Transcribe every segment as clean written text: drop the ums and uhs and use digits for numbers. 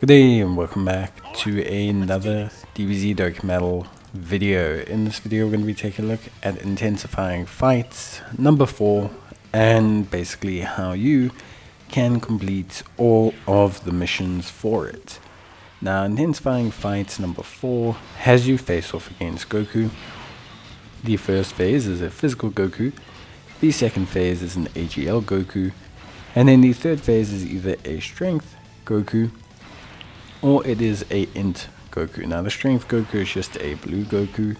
Good day and welcome back to another DBZ Dokkan Metal video. In this video we're going to be taking a look at Intensifying Fights number 4 and basically how you can complete all of the missions for it. Now Intensifying Fights number 4 has you face off against Goku. The first phase is a physical Goku, the second phase is an AGL Goku, and then the third phase is either a strength Goku or it is a int Goku. Now the strength Goku is just a blue Goku.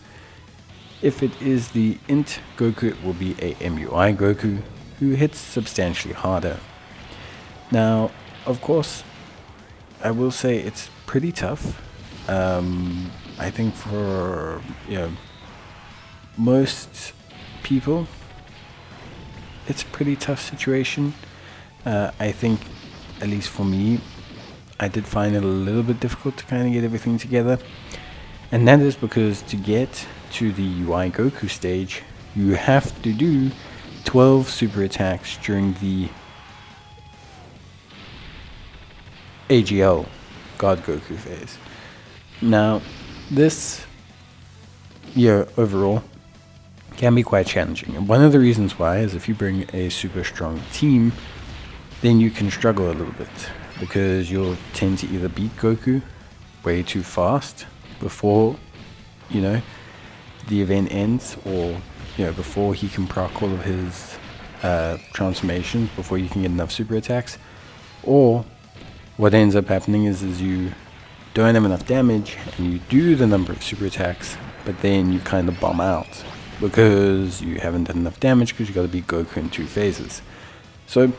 If it is the int Goku, it will be a MUI Goku who hits substantially harder. Now of course I will say it's pretty tough. I think for most people it's a pretty tough situation. I think at least for me I did find it a little bit difficult to kind of get everything together, and that is because to get to the UI Goku stage you have to do 12 super attacks during the AGL God Goku phase. Now this overall can be quite challenging, and one of the reasons why is if you bring a super strong team then you can struggle a little bit, because you'll tend to either beat Goku way too fast before the event ends, or before he can proc all of his transformations, before you can get enough super attacks, or what ends up happening is you don't have enough damage and you do the number of super attacks but then you kind of bomb out because you haven't done enough damage because you got to beat Goku in 2 phases. So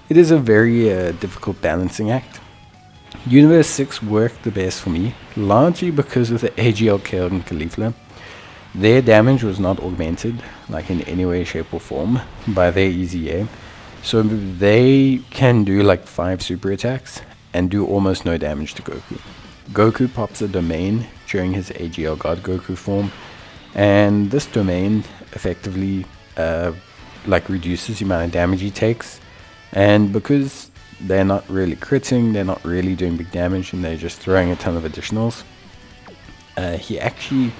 it is a very difficult balancing act. Universe 6 worked the best for me, largely because of the AGL Kale and Caulifla. Their damage was not augmented, like in any way, shape or form, by their EZA. So they can do like 5 super attacks and do almost no damage to Goku. Goku pops a domain during his AGL God Goku form, and this domain effectively reduces the amount of damage he takes. And because they're not really critting, they're not really doing big damage, and they're just throwing a ton of additionals, he actually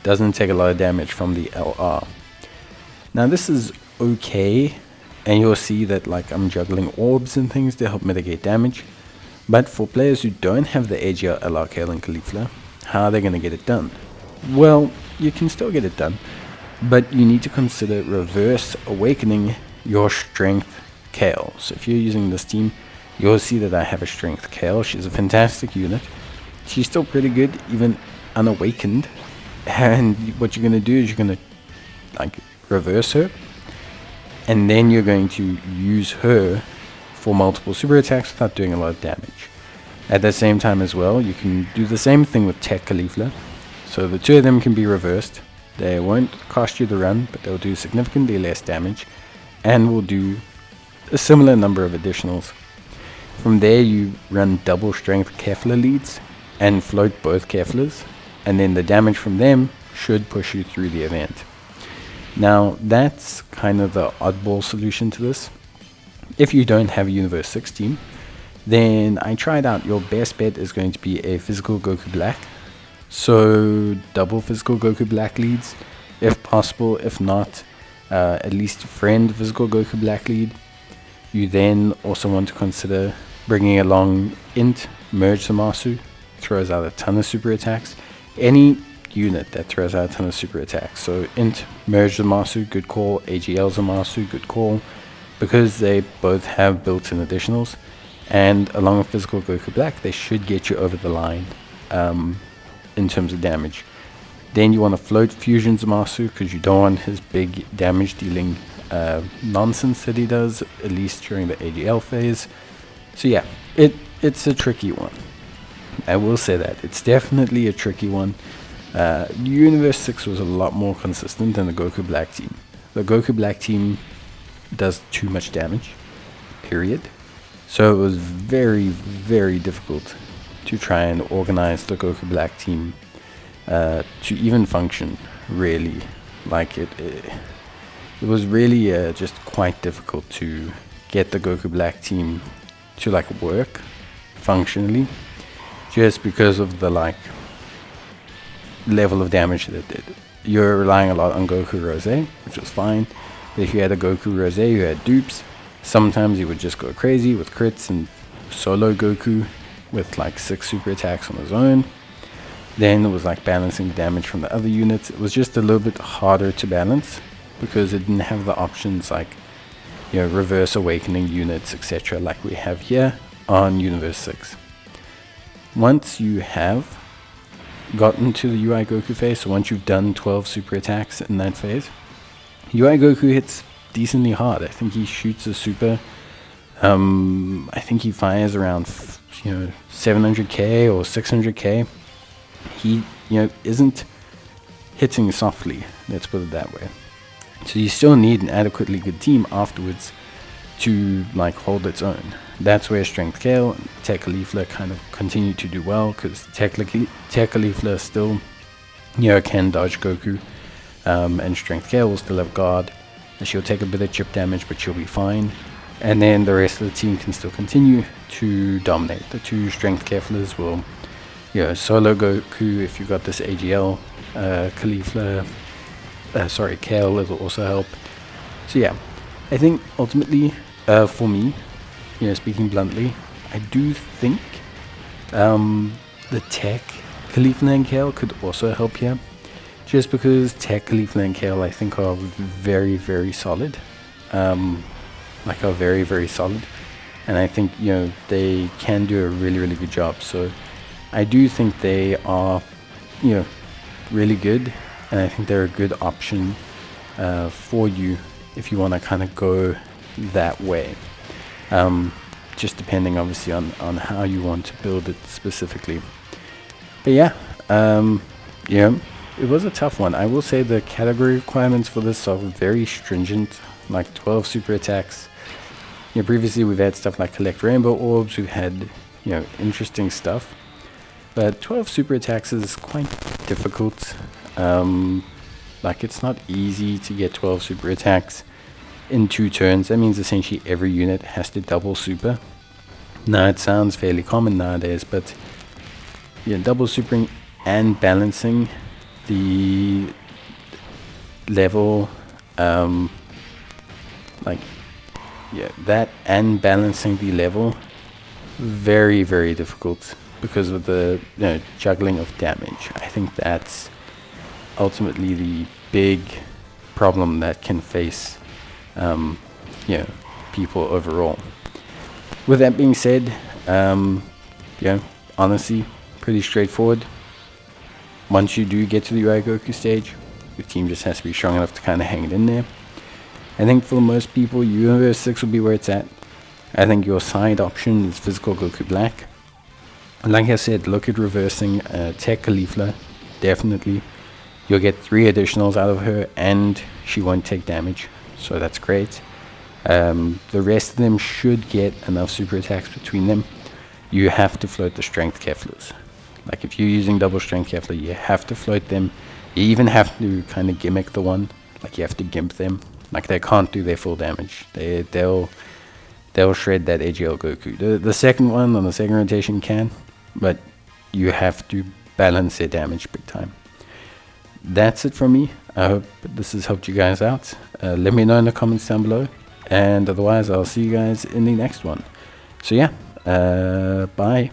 doesn't take a lot of damage from the LR. Now this is okay, and you'll see that I'm juggling orbs and things to help mitigate damage. But for players who don't have the AGL, LR, Kale and Caulifla, how are they going to get it done? Well, you can still get it done, but you need to consider reverse awakening your strength Kale. So if you're using this team, you'll see that I have a strength Kale. She's a fantastic unit. She's still pretty good even unawakened, and what you're going to do is you're going to reverse her, and then you're going to use her for multiple super attacks without doing a lot of damage. At the same time as well, you can do the same thing with Tech Caulifla. So the two of them can be reversed. They won't cost you the run, but they'll do significantly less damage and will do a similar number of additionals. From there you run double strength Kefla leads and float both Keflas, and then the damage from them should push you through the event. Now that's kind of the oddball solution to this. If you don't have a Universe 6 team, then I tried out your best bet is going to be a physical Goku Black. So double physical Goku Black leads if possible. If not, at least friend physical Goku Black lead. You then also want to consider bringing along int Merge Zamasu, throws out a ton of super attacks. Any unit that throws out a ton of super attacks. So int Merge Zamasu, good call. AGL Zamasu, good call, because they both have built-in additionals, and along with physical Goku Black they should get you over the line in terms of damage. Then you want to float Fusion Zamasu because you don't want his big damage dealing nonsense that he does, at least during the AGL phase. So yeah, it's a tricky one. I will say that it's definitely a tricky one. Universe 6 was a lot more consistent than the Goku Black team. The Goku Black team does too much damage, period. So it was very, very difficult to try and organize the Goku Black team to even function, really. It was really just quite difficult to get the Goku Black team to work functionally. just because of the like level of damage that it did. You're relying a lot on Goku Rose, which was fine. But if you had a Goku Rose who had dupes, sometimes he would just go crazy with crits and solo Goku with like 6 super attacks on his own. Then it was like balancing the damage from the other units. It was just a little bit harder to balance because it didn't have the options like, you know, reverse awakening units, etc., like we have here on Universe 6. Once you have gotten to the UI Goku phase, so once you've done 12 super attacks in that phase, UI Goku hits decently hard. I think he shoots a super. I think he fires around 700k or 600k. He isn't hitting softly. Let's put it that way. So you still need an adequately good team afterwards to like hold its own. That's where Strength Kale and Tech Caulifla kind of continue to do well, because Tech Caulifla still can dodge Goku, and Strength Kale will still have guard. She'll take a bit of chip damage, but she'll be fine. And then the rest of the team can still continue to dominate. The 2 Strength Cauliflas will solo Goku if you've got this AGL. Kale will also help. So yeah, I think ultimately, for me, speaking bluntly, I do think the Tech Caulifla and Kale could also help here. Just because Tech Caulifla and Kale, I think, are very, very solid. Are very, very solid. And I think, they can do a really, really good job. So I do think they are, really good. And I think they're a good option for you if you want to kind of go that way. Just depending, obviously, on how you want to build it specifically. But yeah, it was a tough one. I will say the category requirements for this are very stringent, like 12 super attacks. Previously we've had stuff like collect rainbow orbs, we've had, interesting stuff. But 12 super attacks is quite difficult. It's not easy to get 12 super attacks in 2 turns. That means essentially every unit has to double super. Now it sounds fairly common nowadays, but double supering and balancing the level, that and balancing the level, very, very difficult because of the juggling of damage. I think that's ultimately the big problem that can face people overall. With that being said, honestly, pretty straightforward. Once you do get to the UI Goku stage, your team just has to be strong enough to kind of hang it in there. I think for most people, Universe 6 will be where it's at. I think your side option is physical Goku Black. Like I said, look at reversing Tech Caulifla, definitely. You'll get 3 additionals out of her, and she won't take damage, so that's great. The rest of them should get enough super attacks between them. You have to float the Strength Keflas. Like if you're using double Strength Kefla, you have to float them. You even have to kind of gimmick the one. Like you have to gimp them. Like they can't do their full damage. They'll shred that AGL Goku. The second one on the second rotation can, but you have to balance their damage big time. That's it from me. I hope this has helped you guys out. Let me know in the comments down below. And otherwise, I'll see you guys in the next one. So yeah, bye.